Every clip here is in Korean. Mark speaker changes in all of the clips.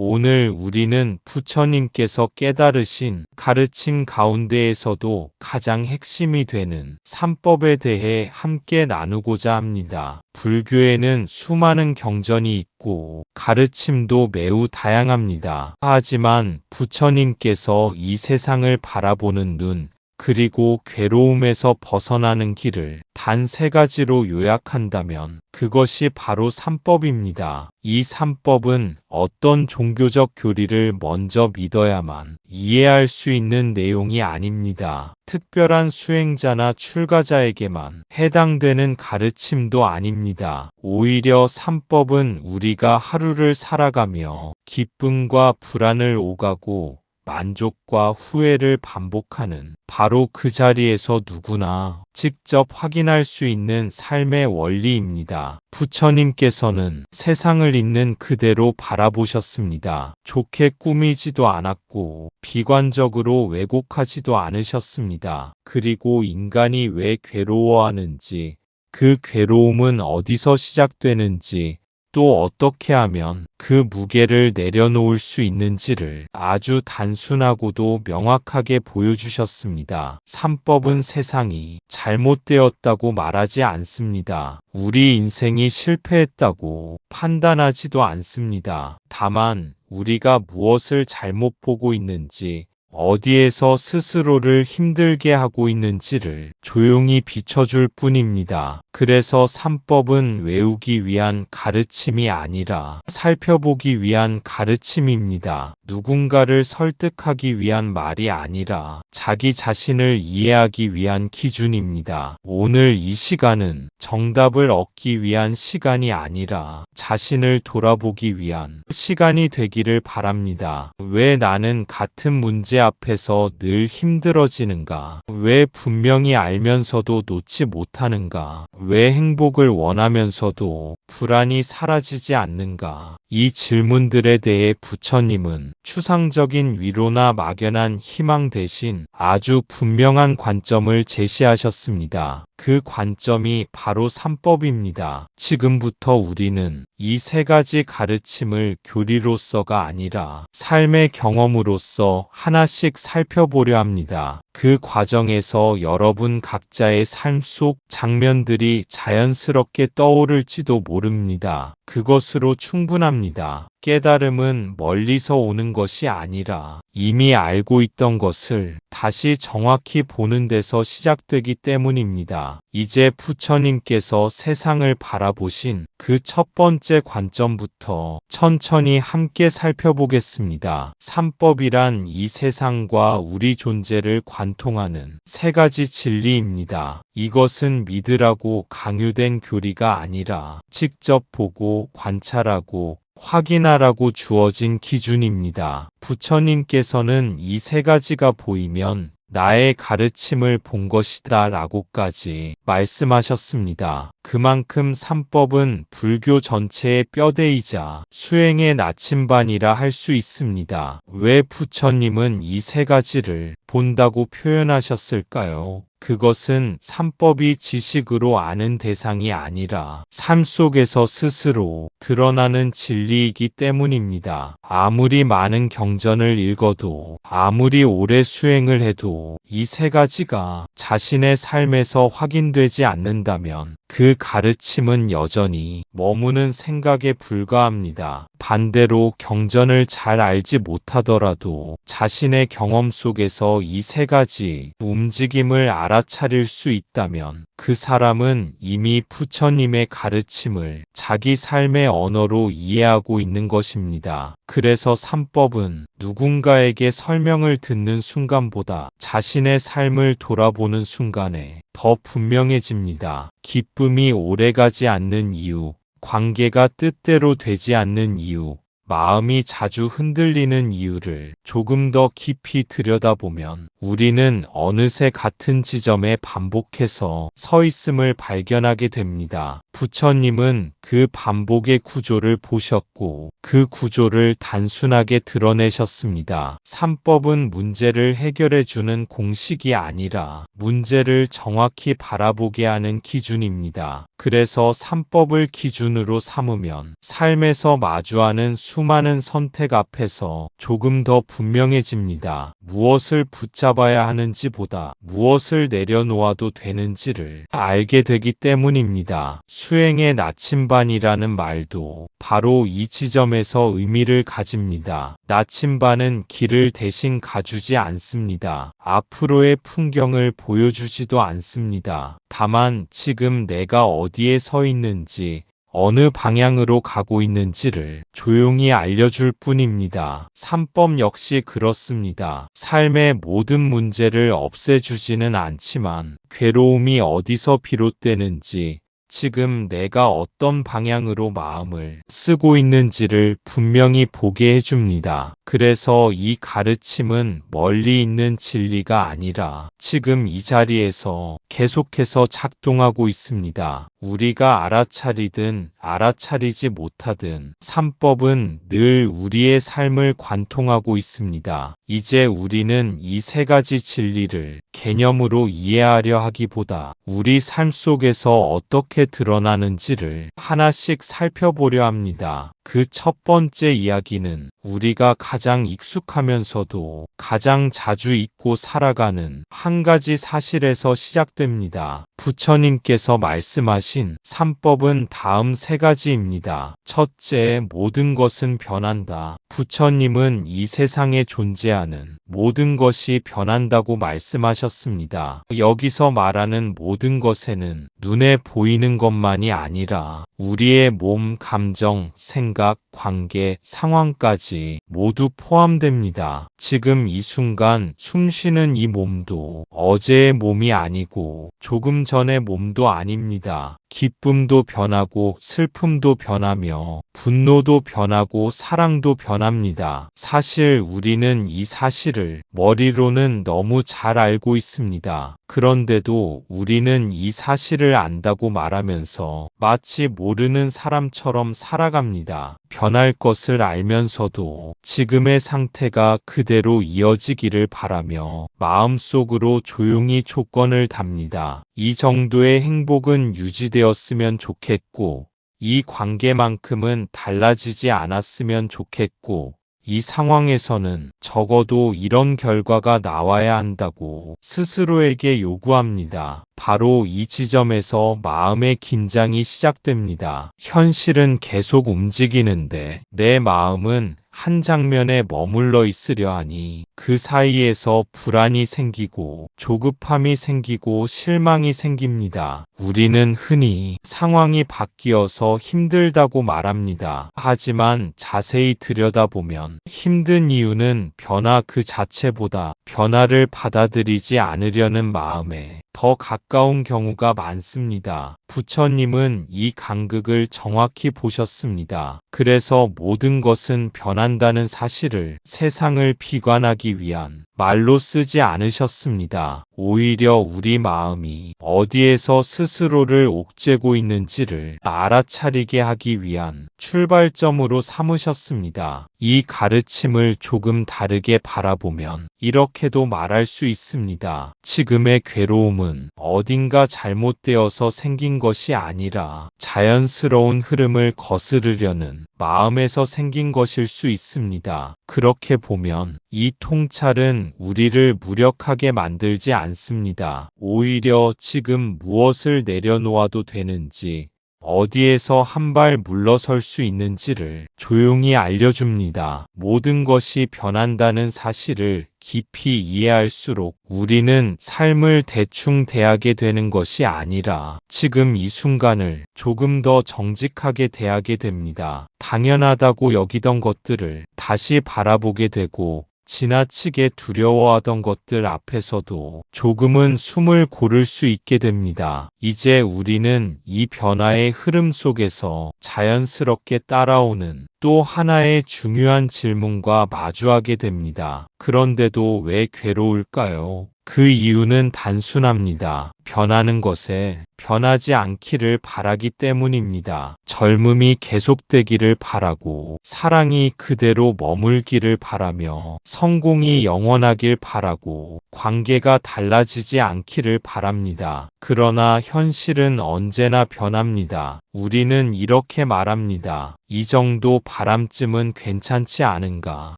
Speaker 1: 오늘 우리는 부처님께서 깨달으신 가르침 가운데에서도 가장 핵심이 되는 삼법에 대해 함께 나누고자 합니다. 불교에는 수많은 경전이 있고 가르침도 매우 다양합니다. 하지만 부처님께서 이 세상을 바라보는 눈, 그리고 괴로움에서 벗어나는 길을 단 3가지로 요약한다면 그것이 바로 삼법입니다. 이 삼법은 어떤 종교적 교리를 먼저 믿어야만 이해할 수 있는 내용이 아닙니다. 특별한 수행자나 출가자에게만 해당되는 가르침도 아닙니다. 오히려 삼법은 우리가 하루를 살아가며 기쁨과 불안을 오가고 만족과 후회를 반복하는 바로 그 자리에서 누구나 직접 확인할 수 있는 삶의 원리입니다. 부처님께서는 세상을 있는 그대로 바라보셨습니다. 좋게 꾸미지도 않았고 비관적으로 왜곡하지도 않으셨습니다. 그리고 인간이 왜 괴로워하는지, 그 괴로움은 어디서 시작되는지, 또 어떻게 하면 그 무게를 내려놓을 수 있는지를 아주 단순하고도 명확하게 보여주셨습니다. 삼법은 세상이 잘못되었다고 말하지 않습니다. 우리 인생이 실패했다고 판단하지도 않습니다. 다만 우리가 무엇을 잘못 보고 있는지, 어디에서 스스로를 힘들게 하고 있는지를 조용히 비춰줄 뿐입니다. 그래서 삼법은 외우기 위한 가르침이 아니라 살펴보기 위한 가르침입니다. 누군가를 설득하기 위한 말이 아니라 자기 자신을 이해하기 위한 기준입니다. 오늘 이 시간은 정답을 얻기 위한 시간이 아니라 자신을 돌아보기 위한 시간이 되기를 바랍니다. 왜 나는 같은 문제 앞에서 늘 힘들어지는가? 왜 분명히 알면서도 놓지 못하는가? 왜 행복을 원하면서도 불안이 사라지지 않는가? 이 질문들에 대해 부처님은 추상적인 위로나 막연한 희망 대신 아주 분명한 관점을 제시하셨습니다. 그 관점이 바로 삼법입니다. 지금부터 우리는 이 3가지 가르침을 교리로서가 아니라 삶의 경험으로서 하나씩 살펴보려 합니다. 그 과정에서 여러분 각자의 삶 속 장면들이 자연스럽게 떠오를지도 모릅니다. 그것으로 충분합니다. 깨달음은 멀리서 오는 것이 아니라 이미 알고 있던 것을 다시 정확히 보는 데서 시작되기 때문입니다. 이제 부처님께서 세상을 바라보신 그 첫 번째 관점부터 천천히 함께 살펴보겠습니다. 삼법이란 이 세상과 우리 존재를 관통하는 3가지 진리입니다. 이것은 믿으라고 강요된 교리가 아니라 직접 보고 관찰하고 확인하라고 주어진 기준입니다. 부처님께서는 이 3가지가 보이면 나의 가르침을 본 것이다 라고까지 말씀하셨습니다. 그만큼 삼법은 불교 전체의 뼈대이자 수행의 나침반이라 할 수 있습니다. 왜 부처님은 이 3가지를 본다고 표현하셨을까요? 그것은 삼법이 지식으로 아는 대상이 아니라 삶 속에서 스스로 드러나는 진리이기 때문입니다. 아무리 많은 경전을 읽어도 아무리 오래 수행을 해도 이 3가지가 자신의 삶에서 확인되지 않는다면 그 가르침은 여전히 머무는 생각에 불과합니다. 반대로 경전을 잘 알지 못하더라도 자신의 경험 속에서 이 3가지 움직임을 알아차릴 수 있다면 그 사람은 이미 부처님의 가르침을 자기 삶의 언어로 이해하고 있는 것입니다. 그래서 삼법은 누군가에게 설명을 듣는 순간보다 자신의 삶을 돌아보는 순간에 더 분명해집니다. 기쁨이 오래가지 않는 이유, 관계가 뜻대로 되지 않는 이유, 마음이 자주 흔들리는 이유를 조금 더 깊이 들여다보면 우리는 어느새 같은 지점에 반복해서 서 있음을 발견하게 됩니다. 부처님은 그 반복의 구조를 보셨고 그 구조를 단순하게 드러내셨습니다. 삼법은 문제를 해결해주는 공식이 아니라 문제를 정확히 바라보게 하는 기준입니다. 그래서 삼법을 기준으로 삼으면 삶에서 마주하는 수많은 선택 앞에서 조금 더 분명해집니다. 무엇을 붙잡아야 하는지보다 무엇을 내려놓아도 되는지를 알게 되기 때문입니다. 수행의 나침반이라는 말도 바로 이 지점에서 의미를 가집니다. 나침반은 길을 대신 가주지 않습니다. 앞으로의 풍경을 보여주지도 않습니다. 다만 지금 내가 어디에 서 있는지, 어느 방향으로 가고 있는지를 조용히 알려줄 뿐입니다. 삼법 역시 그렇습니다. 삶의 모든 문제를 없애주지는 않지만 괴로움이 어디서 비롯되는지, 지금 내가 어떤 방향으로 마음을 쓰고 있는지를 분명히 보게 해줍니다. 그래서 이 가르침은 멀리 있는 진리가 아니라 지금 이 자리에서 계속해서 작동하고 있습니다. 우리가 알아차리든 알아차리지 못하든 삼법은 늘 우리의 삶을 관통하고 있습니다. 이제 우리는 이 세 가지 진리를 개념으로 이해하려 하기보다 우리 삶 속에서 어떻게 드러나는지를 하나씩 살펴보려 합니다. 그 첫 번째 이야기는 우리가 가장 익숙하면서도 가장 자주 잊고 살아가는 한 가지 사실에서 시작됩니다. 부처님께서 말씀하신 삼법은 다음 세 가지입니다. 첫째, 모든 것은 변한다. 부처님은 이 세상에 존재하는 모든 것이 변한다고 말씀하셨습니다. 여기서 말하는 모든 것에는 눈에 보이는 것만이 아니라 우리의 몸, 감정, 생각, 관계, 상황까지 모두 포함됩니다. 지금 이 순간 숨 쉬는 이 몸도 어제의 몸이 아니고 조금 전의 몸도 아닙니다. 기쁨도 변하고 슬픔도 변하며 분노도 변하고 사랑도 변합니다. 사실 우리는 이 사실을 머리로는 너무 잘 알고 있습니다. 그런데도 우리는 이 사실을 안다고 말하면서 마치 모르는 사람처럼 살아갑니다. 변할 것을 알면서도 지금의 상태가 그대로 이어지기를 바라며 마음속으로 조용히 조건을 답니다. 이 정도의 행복은 유지되었으면 좋겠고, 이 관계만큼은 달라지지 않았으면 좋겠고, 이 상황에서는 적어도 이런 결과가 나와야 한다고 스스로에게 요구합니다. 바로 이 지점에서 마음의 긴장이 시작됩니다. 현실은 계속 움직이는데 내 마음은 한 장면에 머물러 있으려 하니 그 사이에서 불안이 생기고 조급함이 생기고 실망이 생깁니다. 우리는 흔히 상황이 바뀌어서 힘들다고 말합니다. 하지만 자세히 들여다보면 힘든 이유는 변화 그 자체보다 변화를 받아들이지 않으려는 마음에 더 가까운 경우가 많습니다. 부처님은 이 간극을 정확히 보셨습니다. 그래서 모든 것은 변한다는 사실을 세상을 비관하기 위한 말로 쓰지 않으셨습니다. 오히려 우리 마음이 어디에서 스스로를 옥죄고 있는지를 알아차리게 하기 위한 출발점으로 삼으셨습니다. 이 가르침을 조금 다르게 바라보면 이렇게도 말할 수 있습니다. 지금의 괴로움은 어딘가 잘못되어서 생긴 것이 아니라 자연스러운 흐름을 거스르려는 마음에서 생긴 것일 수 있습니다. 그렇게 보면 이 통찰은 우리를 무력하게 만들지 않습니다. 오히려 지금 무엇을 내려놓아도 되는지, 어디에서 한 발 물러설 수 있는지를 조용히 알려줍니다. 모든 것이 변한다는 사실을 깊이 이해할수록 우리는 삶을 대충 대하게 되는 것이 아니라 지금 이 순간을 조금 더 정직하게 대하게 됩니다. 당연하다고 여기던 것들을 다시 바라보게 되고 지나치게 두려워하던 것들 앞에서도 조금은 숨을 고를 수 있게 됩니다. 이제 우리는 이 변화의 흐름 속에서 자연스럽게 따라오는 또 하나의 중요한 질문과 마주하게 됩니다. 그런데도 왜 괴로울까요? 그 이유는 단순합니다. 변하는 것에 변하지 않기를 바라기 때문입니다. 젊음이 계속되기를 바라고, 사랑이 그대로 머물기를 바라며, 성공이 영원하길 바라고, 관계가 달라지지 않기를 바랍니다. 그러나 현실은 언제나 변합니다. 우리는 이렇게 말합니다. 이 정도 바람쯤은 괜찮지 않은가?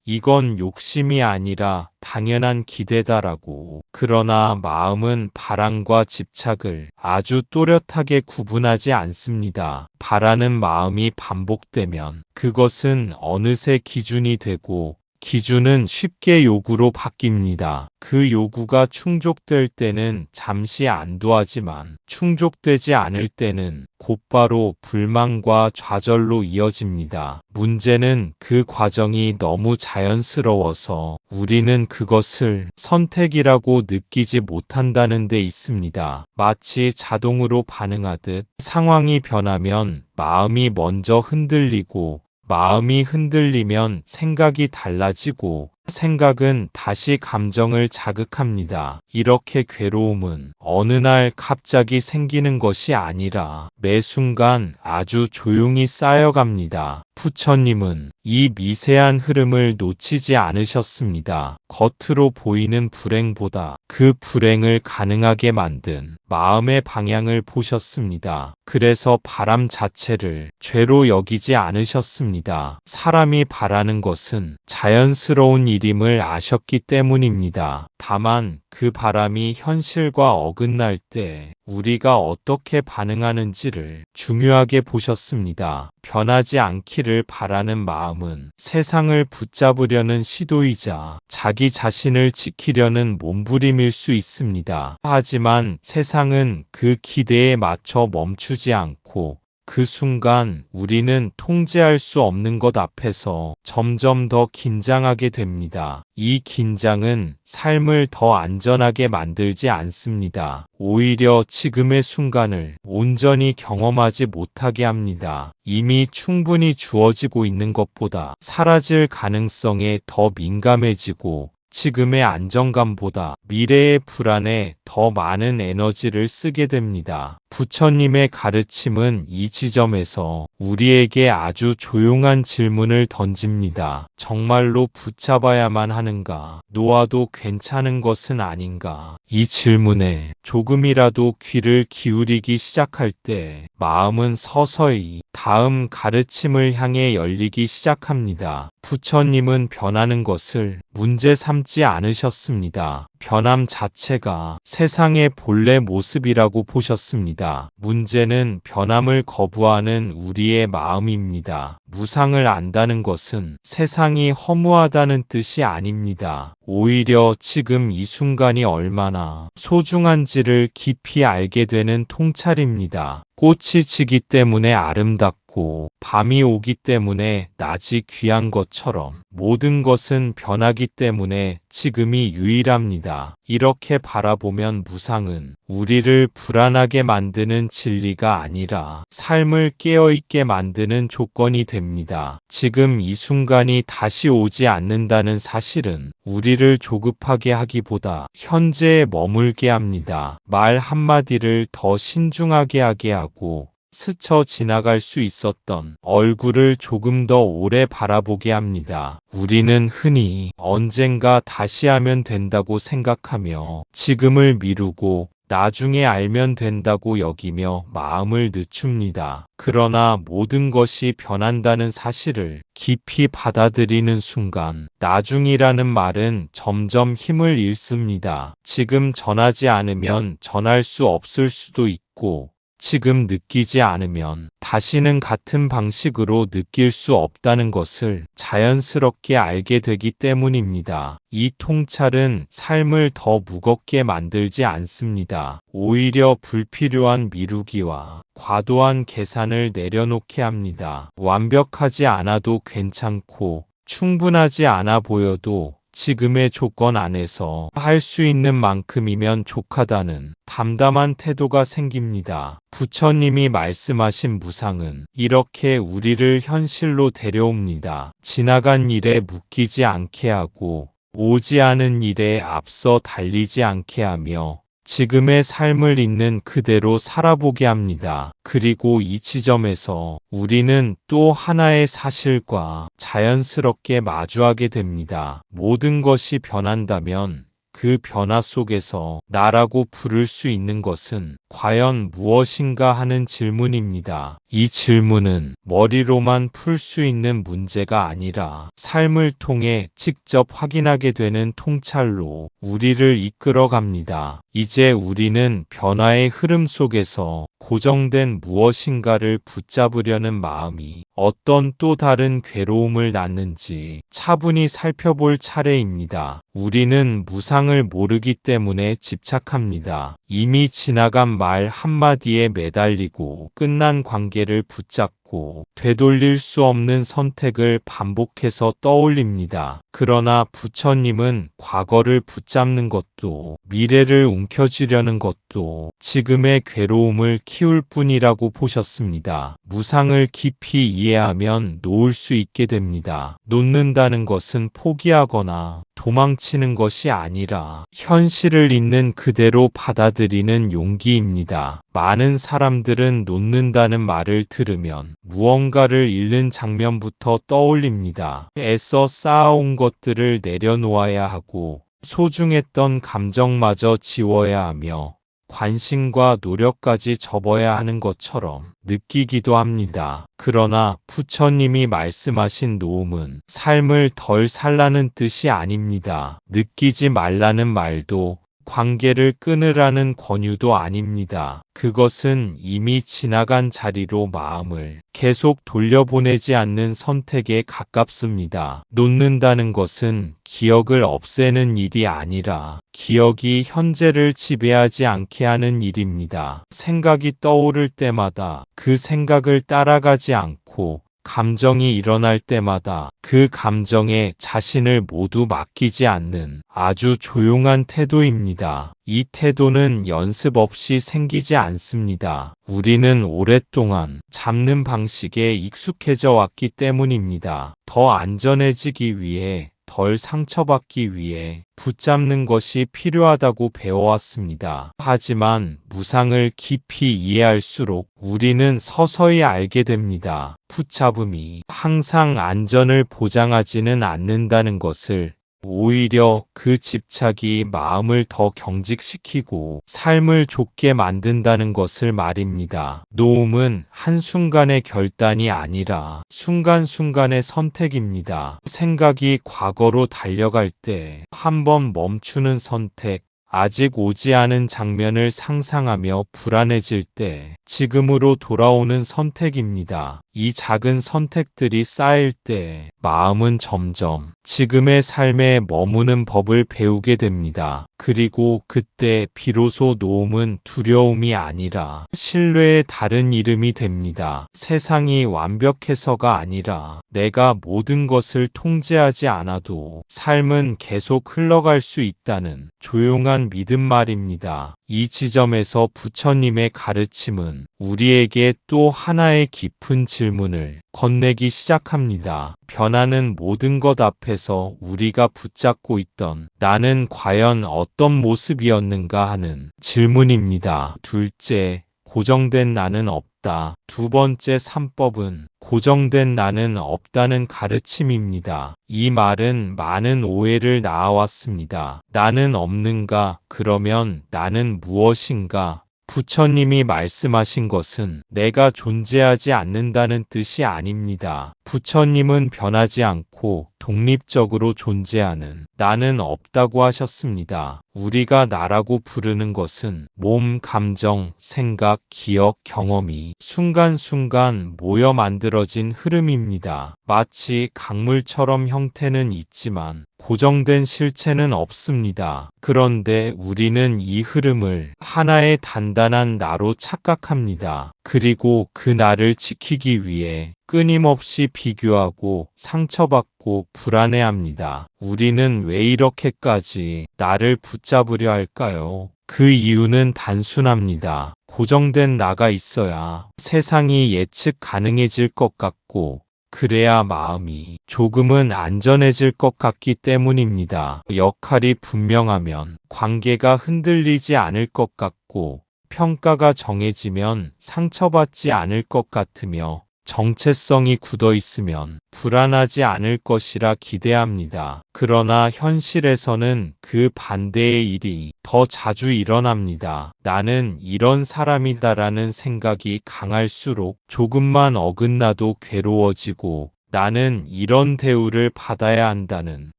Speaker 1: 이건 욕심이 아니라 당연한 기대다라고. 그러나 마음은 바람과 집착을 아주 또렷하게 구분하지 않습니다. 바라는 마음이 반복되면 그것은 어느새 기준이 되고, 기준은 쉽게 요구로 바뀝니다. 그 요구가 충족될 때는 잠시 안도하지만 충족되지 않을 때는 곧바로 불만과 좌절로 이어집니다. 문제는 그 과정이 너무 자연스러워서 우리는 그것을 선택이라고 느끼지 못한다는 데 있습니다. 마치 자동으로 반응하듯 상황이 변하면 마음이 먼저 흔들리고, 마음이 흔들리면 생각이 달라지고, 생각은 다시 감정을 자극합니다. 이렇게 괴로움은 어느 날 갑자기 생기는 것이 아니라 매 순간 아주 조용히 쌓여갑니다. 부처님은 이 미세한 흐름을 놓치지 않으셨습니다. 겉으로 보이는 불행보다 그 불행을 가능하게 만든 마음의 방향을 보셨습니다. 그래서 바람 자체를 죄로 여기지 않으셨습니다. 사람이 바라는 것은 자연스러운 일임을 아셨기 때문입니다. 다만 그 바람이 현실과 어긋날 때 우리가 어떻게 반응하는지를 중요하게 보셨습니다. 변하지 않기를 바라는 마음은 세상을 붙잡으려는 시도이자 자기 자신을 지키려는 몸부림일 수 있습니다. 하지만 세상은 그 기대에 맞춰 멈추지 않고, 그 순간 우리는 통제할 수 없는 것 앞에서 점점 더 긴장하게 됩니다. 이 긴장은 삶을 더 안전하게 만들지 않습니다. 오히려 지금의 순간을 온전히 경험하지 못하게 합니다. 이미 충분히 주어지고 있는 것보다 사라질 가능성에 더 민감해지고, 지금의 안정감보다 미래의 불안에 더 많은 에너지를 쓰게 됩니다. 부처님의 가르침은 이 지점에서 우리에게 아주 조용한 질문을 던집니다. 정말로 붙잡아야만 하는가? 놓아도 괜찮은 것은 아닌가? 이 질문에 조금이라도 귀를 기울이기 시작할 때 마음은 서서히 다음 가르침을 향해 열리기 시작합니다. 부처님은 변하는 것을 문제 삼지 않으셨습니다. 변함 자체가 세상의 본래 모습이라고 보셨습니다. 문제는 변함을 거부하는 우리의 마음입니다. 무상을 안다는 것은 세상이 허무하다는 뜻이 아닙니다. 오히려 지금 이 순간이 얼마나 소중한지를 깊이 알게 되는 통찰입니다. 꽃이 지기 때문에 아름답고, 밤이 오기 때문에 낮이 귀한 것처럼 모든 것은 변하기 때문에 지금이 유일합니다. 이렇게 바라보면 무상은 우리를 불안하게 만드는 진리가 아니라 삶을 깨어있게 만드는 조건이 됩니다. 지금 이 순간이 다시 오지 않는다는 사실은 우리를 조급하게 하기보다 현재에 머물게 합니다. 말 한마디를 더 신중하게 하게 하고, 스쳐 지나갈 수 있었던 얼굴을 조금 더 오래 바라보게 합니다. 우리는 흔히 언젠가 다시 하면 된다고 생각하며 지금을 미루고 나중에 알면 된다고 여기며 마음을 늦춥니다. 그러나 모든 것이 변한다는 사실을 깊이 받아들이는 순간 나중이라는 말은 점점 힘을 잃습니다. 지금 전하지 않으면 전할 수 없을 수도 있고, 지금 느끼지 않으면 다시는 같은 방식으로 느낄 수 없다는 것을 자연스럽게 알게 되기 때문입니다. 이 통찰은 삶을 더 무겁게 만들지 않습니다. 오히려 불필요한 미루기와 과도한 계산을 내려놓게 합니다. 완벽하지 않아도 괜찮고, 충분하지 않아 보여도 지금의 조건 안에서 할 수 있는 만큼이면 족하다는 담담한 태도가 생깁니다. 부처님이 말씀하신 무상은 이렇게 우리를 현실로 데려옵니다. 지나간 일에 묶이지 않게 하고, 오지 않은 일에 앞서 달리지 않게 하며 지금의 삶을 있는 그대로 살아보게 합니다. 그리고 이 지점에서 우리는 또 하나의 사실과 자연스럽게 마주하게 됩니다. 모든 것이 변한다면 그 변화 속에서 나라고 부를 수 있는 것은 과연 무엇인가 하는 질문입니다. 이 질문은 머리로만 풀 수 있는 문제가 아니라 삶을 통해 직접 확인하게 되는 통찰로 우리를 이끌어 갑니다. 이제 우리는 변화의 흐름 속에서 고정된 무엇인가를 붙잡으려는 마음이 어떤 또 다른 괴로움을 낳는지 차분히 살펴볼 차례입니다. 우리는 무상을 모르기 때문에 집착합니다. 이미 지나간 말 한마디에 매달리고 끝난 관계를 붙잡고 되돌릴 수 없는 선택을 반복해서 떠올립니다. 그러나 부처님은 과거를 붙잡는 것도 미래를 움켜쥐려는 것도 지금의 괴로움을 키울 뿐이라고 보셨습니다. 무상을 깊이 이해하면 놓을 수 있게 됩니다. 놓는다는 것은 포기하거나 도망치는 것이 아니라 현실을 있는 그대로 받아들이는 용기입니다. 많은 사람들은 놓는다는 말을 들으면 무언가를 잃는 장면부터 떠올립니다. 애써 쌓아온 것들을 내려놓아야 하고 소중했던 감정마저 지워야 하며 관심과 노력까지 접어야 하는 것처럼 느끼기도 합니다. 그러나 부처님이 말씀하신 놓음은 삶을 덜 살라는 뜻이 아닙니다. 느끼지 말라는 말도 관계를 끊으라는 권유도 아닙니다. 그것은 이미 지나간 자리로 마음을 계속 돌려보내지 않는 선택에 가깝습니다. 놓는다는 것은 기억을 없애는 일이 아니라 기억이 현재를 지배하지 않게 하는 일입니다. 생각이 떠오를 때마다 그 생각을 따라가지 않고 감정이 일어날 때마다 그 감정에 자신을 모두 맡기지 않는 아주 조용한 태도입니다. 이 태도는 연습 없이 생기지 않습니다. 우리는 오랫동안 잡는 방식에 익숙해져 왔기 때문입니다. 더 안전해지기 위해 덜 상처받기 위해 붙잡는 것이 필요하다고 배워왔습니다. 하지만 무상을 깊이 이해할수록 우리는 서서히 알게 됩니다. 붙잡음이 항상 안전을 보장하지는 않는다는 것을, 오히려 그 집착이 마음을 더 경직시키고 삶을 좁게 만든다는 것을 말입니다. 놓음은 한순간의 결단이 아니라 순간순간의 선택입니다. 생각이 과거로 달려갈 때 한 번 멈추는 선택, 아직 오지 않은 장면을 상상하며 불안해질 때 지금으로 돌아오는 선택입니다. 이 작은 선택들이 쌓일 때 마음은 점점 지금의 삶에 머무는 법을 배우게 됩니다. 그리고 그때 비로소 놓음은 두려움이 아니라 신뢰의 다른 이름이 됩니다. 세상이 완벽해서가 아니라 내가 모든 것을 통제하지 않아도 삶은 계속 흘러갈 수 있다는 조용한 믿음 말입니다. 이 지점에서 부처님의 가르침은 우리에게 또 하나의 깊은 질문을 건네기 시작합니다. 변하는 모든 것 앞에서 우리가 붙잡고 있던 나는 과연 어떤 모습이었는가 하는 질문입니다. 둘째, 고정된 나는 없다. 두 번째 삼법은 고정된 나는 없다는 가르침입니다. 이 말은 많은 오해를 낳아왔습니다. 나는 없는가? 그러면 나는 무엇인가? 부처님이 말씀하신 것은 내가 존재하지 않는다는 뜻이 아닙니다. 부처님은 변하지 않고 독립적으로 존재하는 나는 없다고 하셨습니다. 우리가 나라고 부르는 것은 몸, 감정, 생각, 기억, 경험이 순간순간 모여 만들어진 흐름입니다. 마치 강물처럼 형태는 있지만 고정된 실체는 없습니다. 그런데 우리는 이 흐름을 하나의 단단한 나로 착각합니다. 그리고 그 나를 지키기 위해 끊임없이 비교하고 상처받고 불안해합니다. 우리는 왜 이렇게까지 나를 붙잡으려 할까요? 그 이유는 단순합니다. 고정된 나가 있어야 세상이 예측 가능해질 것 같고 그래야 마음이 조금은 안전해질 것 같기 때문입니다. 역할이 분명하면 관계가 흔들리지 않을 것 같고, 평가가 정해지면 상처받지 않을 것 같으며, 정체성이 굳어 있으면 불안하지 않을 것이라 기대합니다. 그러나 현실에서는 그 반대의 일이 더 자주 일어납니다. 나는 이런 사람이다라는 생각이 강할수록 조금만 어긋나도 괴로워지고, 나는 이런 대우를 받아야 한다는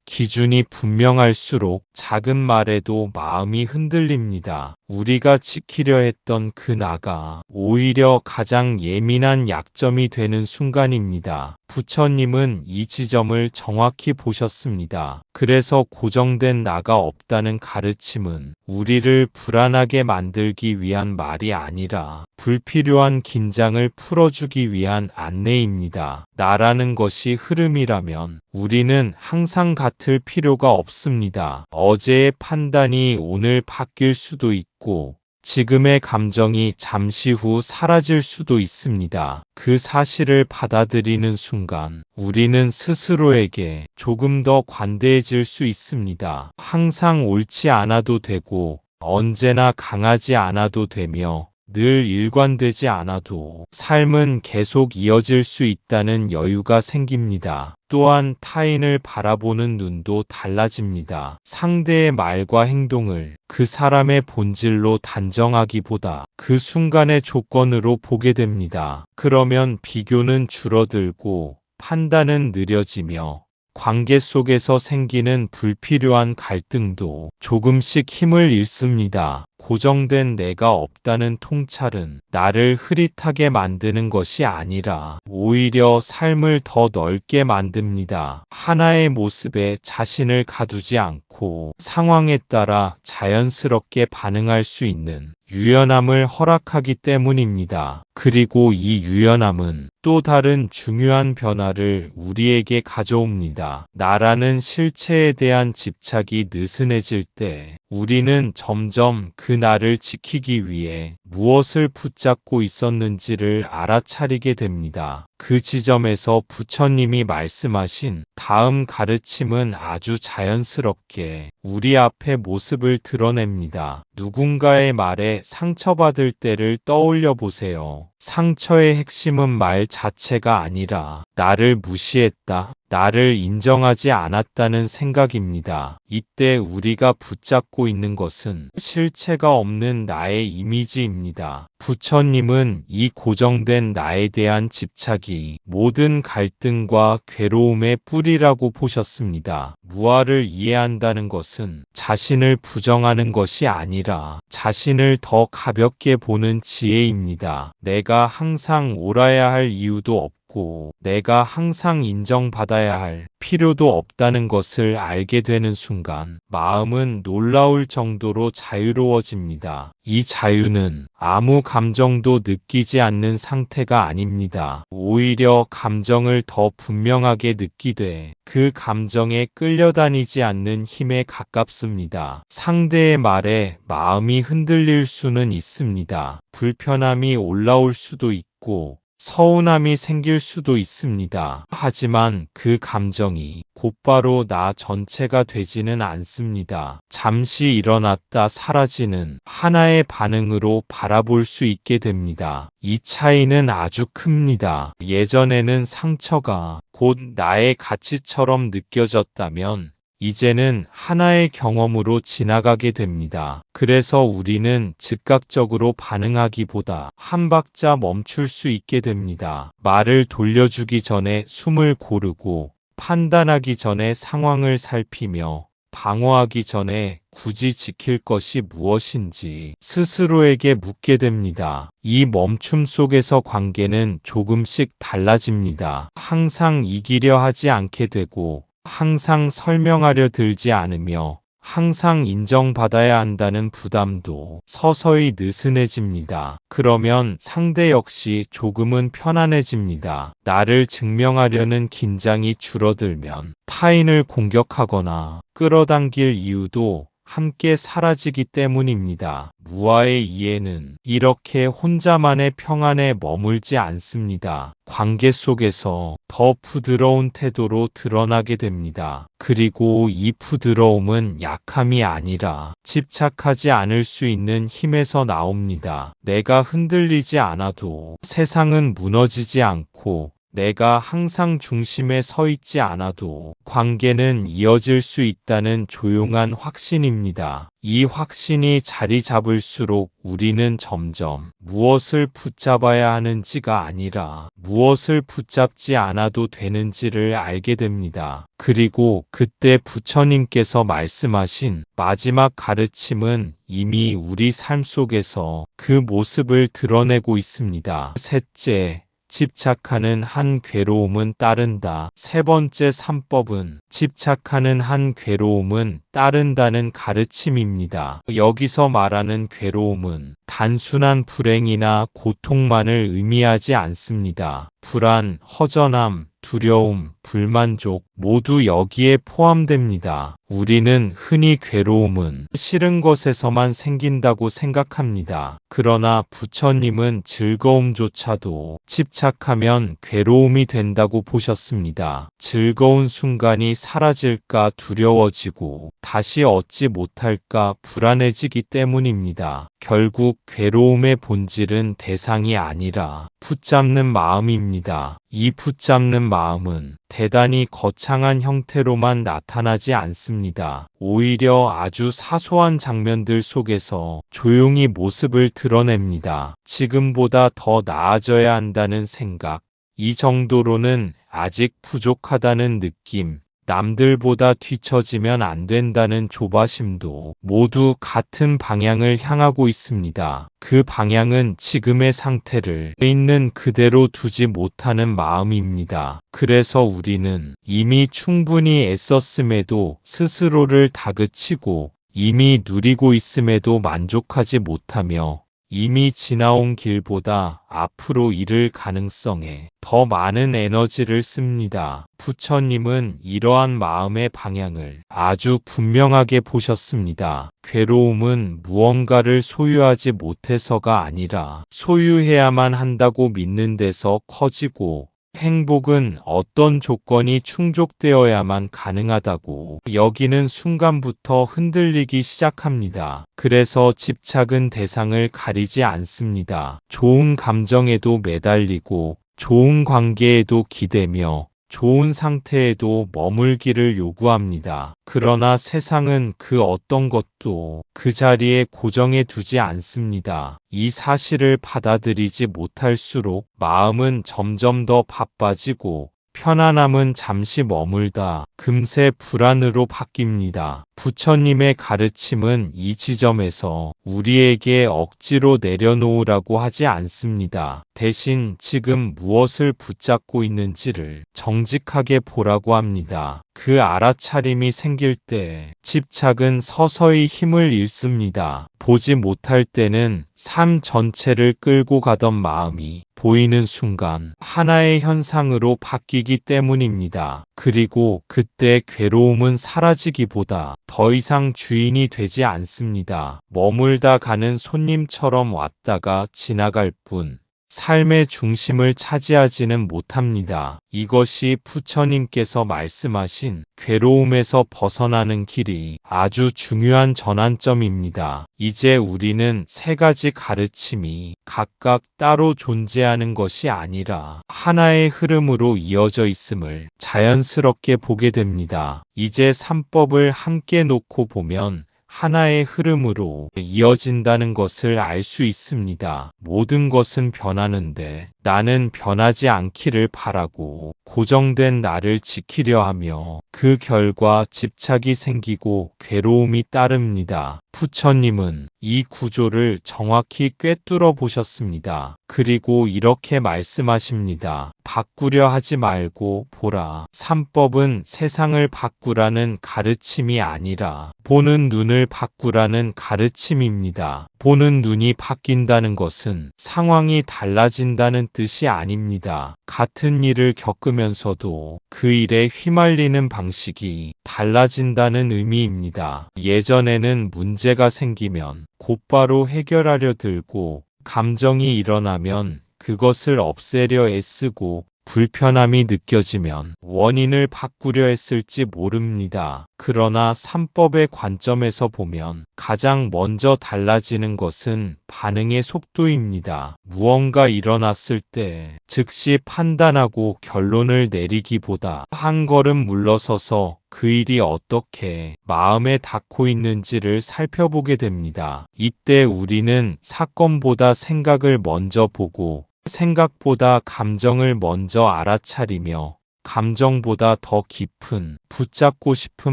Speaker 1: 기준이 분명할수록 작은 말에도 마음이 흔들립니다. 우리가 지키려 했던 그 나가 오히려 가장 예민한 약점이 되는 순간입니다. 부처님은 이 지점을 정확히 보셨습니다. 그래서 고정된 나가 없다는 가르침은 우리를 불안하게 만들기 위한 말이 아니라 불필요한 긴장을 풀어주기 위한 안내입니다. 나라는 것이 흐름이라면 우리는 항상 같을 필요가 없습니다. 어제의 판단이 오늘 바뀔 수도 있고, 지금의 감정이 잠시 후 사라질 수도 있습니다. 그 사실을 받아들이는 순간 우리는 스스로에게 조금 더 관대해질 수 있습니다. 항상 옳지 않아도 되고, 언제나 강하지 않아도 되며, 늘 일관되지 않아도 삶은 계속 이어질 수 있다는 여유가 생깁니다. 또한 타인을 바라보는 눈도 달라집니다. 상대의 말과 행동을 그 사람의 본질로 단정하기보다 그 순간의 조건으로 보게 됩니다. 그러면 비교는 줄어들고 판단은 느려지며, 관계 속에서 생기는 불필요한 갈등도 조금씩 힘을 잃습니다. 고정된 내가 없다는 통찰은 나를 흐릿하게 만드는 것이 아니라 오히려 삶을 더 넓게 만듭니다. 하나의 모습에 자신을 가두지 않고 상황에 따라 자연스럽게 반응할 수 있는 유연함을 허락하기 때문입니다. 그리고 이 유연함은 또 다른 중요한 변화를 우리에게 가져옵니다. 나라는 실체에 대한 집착이 느슨해질 때 우리는 점점 그 나를 지키기 위해 무엇을 붙잡고 있었는지를 알아차리게 됩니다. 그 지점에서 부처님이 말씀하신 다음 가르침은 아주 자연스럽게 우리 앞에 모습을 드러냅니다. 누군가의 말에 상처받을 때를 떠올려 보세요. 상처의 핵심은 말 자체가 아니라 나를 무시했다, 나를 인정하지 않았다는 생각입니다. 이때 우리가 붙잡고 있는 것은 실체가 없는 나의 이미지입니다. 부처님은 이 고정된 나에 대한 집착이 모든 갈등과 괴로움의 뿌리라고 보셨습니다. 무아를 이해한다는 것은 자신을 부정하는 것이 아니라 자신을 더 가볍게 보는 지혜입니다. 내가 항상 옳아야 할 이유도 없고, 내가 항상 인정받아야 할 필요도 없다는 것을 알게 되는 순간 마음은 놀라울 정도로 자유로워집니다. 이 자유는 아무 감정도 느끼지 않는 상태가 아닙니다. 오히려 감정을 더 분명하게 느끼되 그 감정에 끌려다니지 않는 힘에 가깝습니다. 상대의 말에 마음이 흔들릴 수는 있습니다. 불편함이 올라올 수도 있고, 서운함이 생길 수도 있습니다. 하지만 그 감정이 곧바로 나 전체가 되지는 않습니다. 잠시 일어났다 사라지는 하나의 반응으로 바라볼 수 있게 됩니다. 이 차이는 아주 큽니다. 예전에는 상처가 곧 나의 가치처럼 느껴졌다면 이제는 하나의 경험으로 지나가게 됩니다. 그래서 우리는 즉각적으로 반응하기보다 한 박자 멈출 수 있게 됩니다. 말을 돌려주기 전에 숨을 고르고, 판단하기 전에 상황을 살피며, 방어하기 전에 굳이 지킬 것이 무엇인지 스스로에게 묻게 됩니다. 이 멈춤 속에서 관계는 조금씩 달라집니다. 항상 이기려 하지 않게 되고, 항상 설명하려 들지 않으며, 항상 인정받아야 한다는 부담도 서서히 느슨해집니다. 그러면 상대 역시 조금은 편안해집니다. 나를 증명하려는 긴장이 줄어들면 타인을 공격하거나 끌어당길 이유도 함께 사라지기 때문입니다. 무아의 이해는 이렇게 혼자만의 평안에 머물지 않습니다. 관계 속에서 더 부드러운 태도로 드러나게 됩니다. 그리고 이 부드러움은 약함이 아니라 집착하지 않을 수 있는 힘에서 나옵니다. 내가 흔들리지 않아도 세상은 무너지지 않고 내가 항상 중심에 서 있지 않아도 관계는 이어질 수 있다는 조용한 확신입니다. 이 확신이 자리 잡을수록 우리는 점점 무엇을 붙잡아야 하는지가 아니라 무엇을 붙잡지 않아도 되는지를 알게 됩니다. 그리고 그때 부처님께서 말씀하신 마지막 가르침은 이미 우리 삶 속에서 그 모습을 드러내고 있습니다. 셋째, 집착하는 한 괴로움은 따른다. 세 번째 삼법은 집착하는 한 괴로움은 따른다는 가르침입니다. 여기서 말하는 괴로움은 단순한 불행이나 고통만을 의미하지 않습니다. 불안, 허전함, 두려움, 불만족 모두 여기에 포함됩니다. 우리는 흔히 괴로움은 싫은 것에서만 생긴다고 생각합니다. 그러나 부처님은 즐거움조차도 집착하면 괴로움이 된다고 보셨습니다. 즐거운 순간이 사라질까 두려워지고 다시 얻지 못할까 불안해지기 때문입니다. 결국 괴로움의 본질은 대상이 아니라 붙잡는 마음입니다. 이 붙잡는 마음은 대단히 거창한 형태로만 나타나지 않습니다. 오히려 아주 사소한 장면들 속에서 조용히 모습을 드러냅니다. 지금보다 더 나아져야 한다는 생각, 이 정도로는 아직 부족하다는 느낌, 남들보다 뒤처지면 안 된다는 조바심도 모두 같은 방향을 향하고 있습니다. 그 방향은 지금의 상태를 있는 그대로 두지 못하는 마음입니다. 그래서 우리는 이미 충분히 애썼음에도 스스로를 다그치고 이미 누리고 있음에도 만족하지 못하며 이미 지나온 길보다 앞으로 이를 가능성에 더 많은 에너지를 씁니다. 부처님은 이러한 마음의 방향을 아주 분명하게 보셨습니다. 괴로움은 무언가를 소유하지 못해서가 아니라 소유해야만 한다고 믿는 데서 커지고 행복은 어떤 조건이 충족되어야만 가능하다고 여기는 순간부터 흔들리기 시작합니다. 그래서 집착은 대상을 가리지 않습니다. 좋은 감정에도 매달리고 좋은 관계에도 기대며 좋은 상태에도 머물기를 요구합니다. 그러나 세상은 그 어떤 것도 그 자리에 고정해 두지 않습니다. 이 사실을 받아들이지 못할수록 마음은 점점 더 바빠지고 편안함은 잠시 머물다 금세 불안으로 바뀝니다. 부처님의 가르침은 이 지점에서 우리에게 억지로 내려놓으라고 하지 않습니다. 대신 지금 무엇을 붙잡고 있는지를 정직하게 보라고 합니다. 그 알아차림이 생길 때 집착은 서서히 힘을 잃습니다. 보지 못할 때는 삶 전체를 끌고 가던 마음이 보이는 순간 하나의 현상으로 바뀌기 때문입니다. 그리고 그때 괴로움은 사라지기보다 더 이상 주인이 되지 않습니다. 머물다 가는 손님처럼 왔다가 지나갈 뿐 삶의 중심을 차지하지는 못합니다. 이것이 부처님께서 말씀하신 괴로움에서 벗어나는 길이 아주 중요한 전환점입니다. 이제 우리는 세 가지 가르침이 각각 따로 존재하는 것이 아니라 하나의 흐름으로 이어져 있음을 자연스럽게 보게 됩니다. 이제 삼법을 함께 놓고 보면 하나의 흐름으로 이어진다는 것을 알 수 있습니다. 모든 것은 변하는데 나는 변하지 않기를 바라고 고정된 나를 지키려 하며 그 결과 집착이 생기고 괴로움이 따릅니다. 부처님은 이 구조를 정확히 꿰뚫어 보셨습니다. 그리고 이렇게 말씀하십니다. 바꾸려 하지 말고 보라. 삼법은 세상을 바꾸라는 가르침이 아니라 보는 눈을 바꾸라는 가르침입니다. 보는 눈이 바뀐다는 것은 상황이 달라진다는 뜻이 아닙니다. 같은 일을 겪으면서도 그 일에 휘말리는 방식이 달라진다는 의미입니다. 예전에는 문제가 생기면 곧바로 해결하려 들고 감정이 일어나면 그것을 없애려 애쓰고 불편함이 느껴지면 원인을 바꾸려 했을지 모릅니다. 그러나 삼법의 관점에서 보면 가장 먼저 달라지는 것은 반응의 속도입니다. 무언가 일어났을 때 즉시 판단하고 결론을 내리기보다 한 걸음 물러서서 그 일이 어떻게 마음에 닿고 있는지를 살펴보게 됩니다. 이때 우리는 사건보다 생각을 먼저 보고 생각보다 감정을 먼저 알아차리며 감정보다 더 깊은 붙잡고 싶은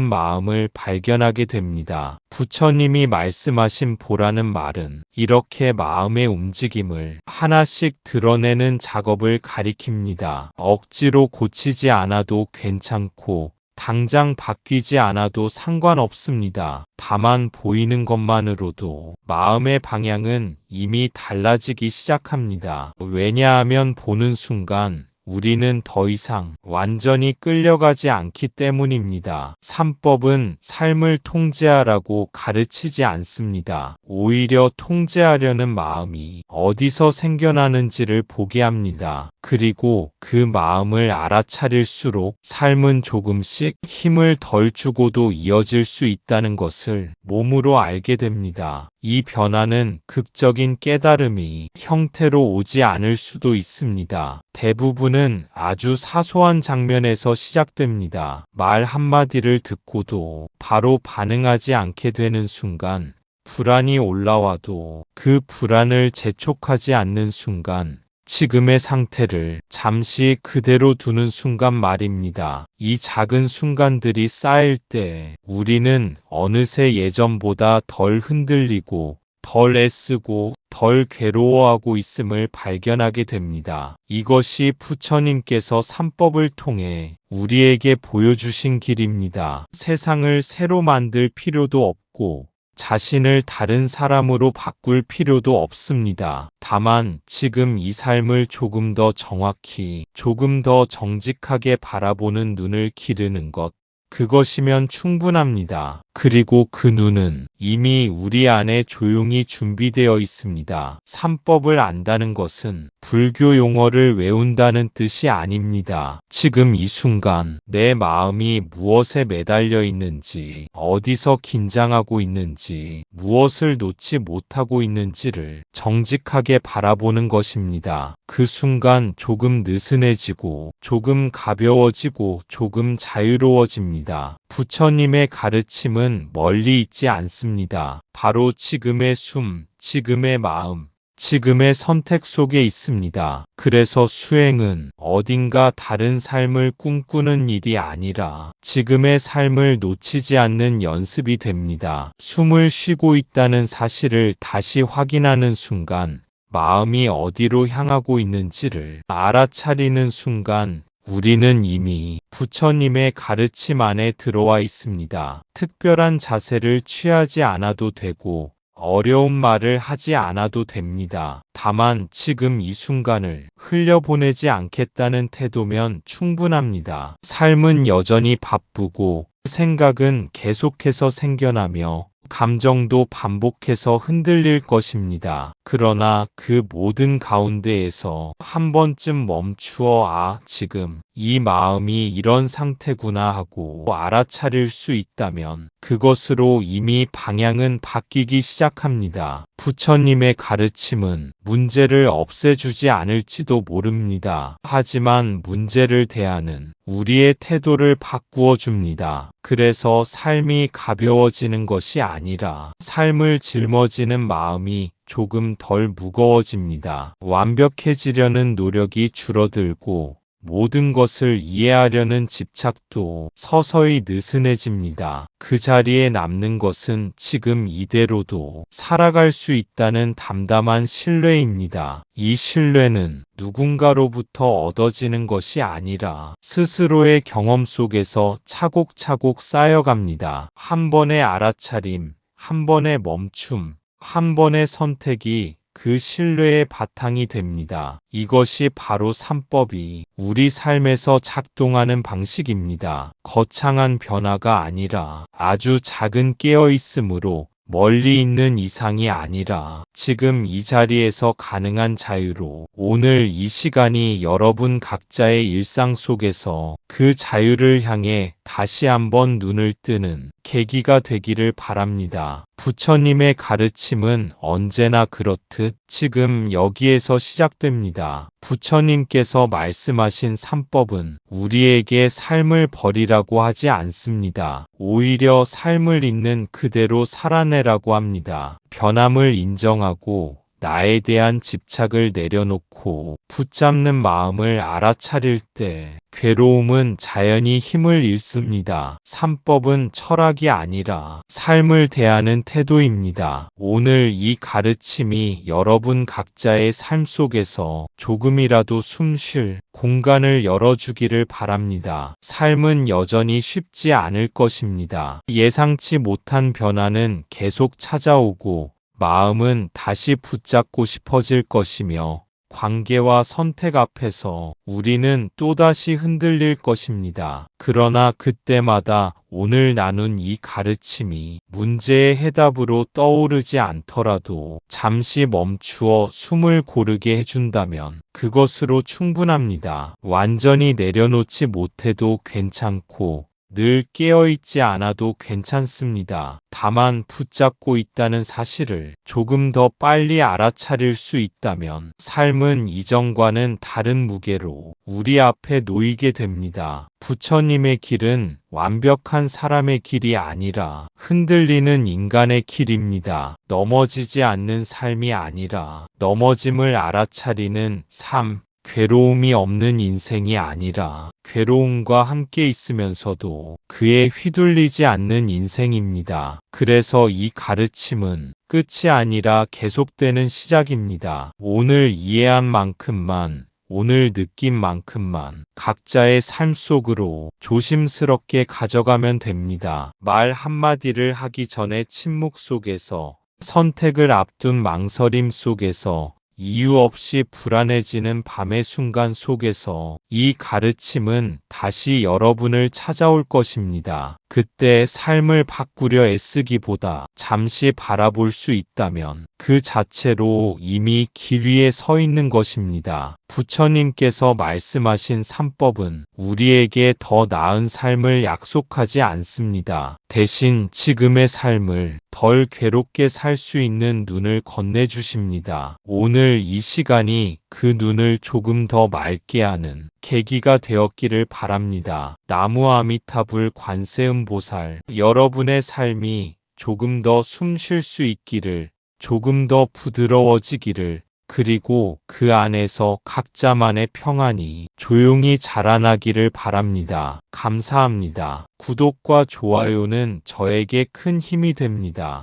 Speaker 1: 마음을 발견하게 됩니다. 부처님이 말씀하신 보라는 말은 이렇게 마음의 움직임을 하나씩 드러내는 작업을 가리킵니다. 억지로 고치지 않아도 괜찮고 당장 바뀌지 않아도 상관없습니다. 다만 보이는 것만으로도 마음의 방향은 이미 달라지기 시작합니다. 왜냐하면 보는 순간 우리는 더 이상 완전히 끌려가지 않기 때문입니다. 삼법은 삶을 통제하라고 가르치지 않습니다. 오히려 통제하려는 마음이 어디서 생겨나는지를 보게 합니다. 그리고 그 마음을 알아차릴수록 삶은 조금씩 힘을 덜 주고도 이어질 수 있다는 것을 몸으로 알게 됩니다. 이 변화는 극적인 깨달음이 형태로 오지 않을 수도 있습니다. 대부분은 아주 사소한 장면에서 시작됩니다. 말 한마디를 듣고도 바로 반응하지 않게 되는 순간, 불안이 올라와도 그 불안을 재촉하지 않는 순간, 지금의 상태를 잠시 그대로 두는 순간 말입니다. 이 작은 순간들이 쌓일 때 우리는 어느새 예전보다 덜 흔들리고 덜 애쓰고 덜 괴로워하고 있음을 발견하게 됩니다. 이것이 부처님께서 삼법을 통해 우리에게 보여주신 길입니다. 세상을 새로 만들 필요도 없고 자신을 다른 사람으로 바꿀 필요도 없습니다. 다만 지금 이 삶을 조금 더 정확히, 조금 더 정직하게 바라보는 눈을 기르는 것, 그것이면 충분합니다. 그리고 그 눈은 이미 우리 안에 조용히 준비되어 있습니다. 삼법을 안다는 것은 불교 용어를 외운다는 뜻이 아닙니다. 지금 이 순간 내 마음이 무엇에 매달려 있는지, 어디서 긴장하고 있는지, 무엇을 놓지 못하고 있는지를 정직하게 바라보는 것입니다. 그 순간 조금 느슨해지고, 조금 가벼워지고, 조금 자유로워집니다. 부처님의 가르침은 멀리 있지 않습니다. 바로 지금의 숨, 지금의 마음, 지금의 선택 속에 있습니다. 그래서 수행은 어딘가 다른 삶을 꿈꾸는 일이 아니라 지금의 삶을 놓치지 않는 연습이 됩니다. 숨을 쉬고 있다는 사실을 다시 확인하는 순간, 마음이 어디로 향하고 있는지를 알아차리는 순간, 우리는 이미 부처님의 가르침 안에 들어와 있습니다. 특별한 자세를 취하지 않아도 되고 어려운 말을 하지 않아도 됩니다. 다만 지금 이 순간을 흘려보내지 않겠다는 태도면 충분합니다. 삶은 여전히 바쁘고 생각은 계속해서 생겨나며 감정도 반복해서 흔들릴 것입니다. 그러나 그 모든 가운데에서 한 번쯤 멈추어 지금 이 마음이 이런 상태구나 하고 알아차릴 수 있다면 그것으로 이미 방향은 바뀌기 시작합니다. 부처님의 가르침은 문제를 없애주지 않을지도 모릅니다. 하지만 문제를 대하는 우리의 태도를 바꾸어 줍니다. 그래서 삶이 가벼워지는 것이 아니라 삶을 짊어지는 마음이 조금 덜 무거워집니다. 완벽해지려는 노력이 줄어들고 모든 것을 이해하려는 집착도 서서히 느슨해집니다. 그 자리에 남는 것은 지금 이대로도 살아갈 수 있다는 담담한 신뢰입니다. 이 신뢰는 누군가로부터 얻어지는 것이 아니라 스스로의 경험 속에서 차곡차곡 쌓여갑니다. 한 번의 알아차림, 한 번의 멈춤, 한 번의 선택이 그 신뢰의 바탕이 됩니다. 이것이 바로 3법이 우리 삶에서 작동하는 방식입니다. 거창한 변화가 아니라 아주 작은 깨어있음으로 멀리 있는 이상이 아니라 지금 이 자리에서 가능한 자유로 오늘 이 시간이 여러분 각자의 일상 속에서 그 자유를 향해 다시 한번 눈을 뜨는 계기가 되기를 바랍니다. 부처님의 가르침은 언제나 그렇듯 지금 여기에서 시작됩니다. 부처님께서 말씀하신 3법은 우리에게 삶을 버리라고 하지 않습니다. 오히려 삶을 있는 그대로 살아내라고 합니다. 변함을 인정하고 나에 대한 집착을 내려놓고 붙잡는 마음을 알아차릴 때 괴로움은 자연히 힘을 잃습니다. 3법은 철학이 아니라 삶을 대하는 태도입니다. 오늘 이 가르침이 여러분 각자의 삶 속에서 조금이라도 숨 쉴 공간을 열어주기를 바랍니다. 삶은 여전히 쉽지 않을 것입니다. 예상치 못한 변화는 계속 찾아오고 마음은 다시 붙잡고 싶어질 것이며 관계와 선택 앞에서 우리는 또다시 흔들릴 것입니다. 그러나 그때마다 오늘 나눈 이 가르침이 문제의 해답으로 떠오르지 않더라도 잠시 멈추어 숨을 고르게 해준다면 그것으로 충분합니다. 완전히 내려놓지 못해도 괜찮고 늘 깨어있지 않아도 괜찮습니다. 다만 붙잡고 있다는 사실을 조금 더 빨리 알아차릴 수 있다면 삶은 이전과는 다른 무게로 우리 앞에 놓이게 됩니다. 부처님의 길은 완벽한 사람의 길이 아니라 흔들리는 인간의 길입니다. 넘어지지 않는 삶이 아니라 넘어짐을 알아차리는 삶. 괴로움이 없는 인생이 아니라 괴로움과 함께 있으면서도 그에 휘둘리지 않는 인생입니다. 그래서 이 가르침은 끝이 아니라 계속되는 시작입니다. 오늘 이해한 만큼만, 오늘 느낀 만큼만 각자의 삶 속으로 조심스럽게 가져가면 됩니다. 말 한마디를 하기 전에 침묵 속에서, 선택을 앞둔 망설임 속에서, 이유 없이 불안해지는 밤의 순간 속에서 이 가르침은 다시 여러분을 찾아올 것입니다. 그때 삶을 바꾸려 애쓰기보다 잠시 바라볼 수 있다면 그 자체로 이미 길 위에 서 있는 것입니다. 부처님께서 말씀하신 3법은 우리에게 더 나은 삶을 약속하지 않습니다. 대신 지금의 삶을 덜 괴롭게 살 수 있는 눈을 건네주십니다. 오늘 이 시간이 그 눈을 조금 더 맑게 하는 계기가 되었기를 바랍니다. 나무 아미타불 관세음보살, 여러분의 삶이 조금 더 숨 쉴 수 있기를, 조금 더 부드러워지기를, 그리고 그 안에서 각자만의 평안이 조용히 자라나기를 바랍니다. 감사합니다. 구독과 좋아요는 저에게 큰 힘이 됩니다.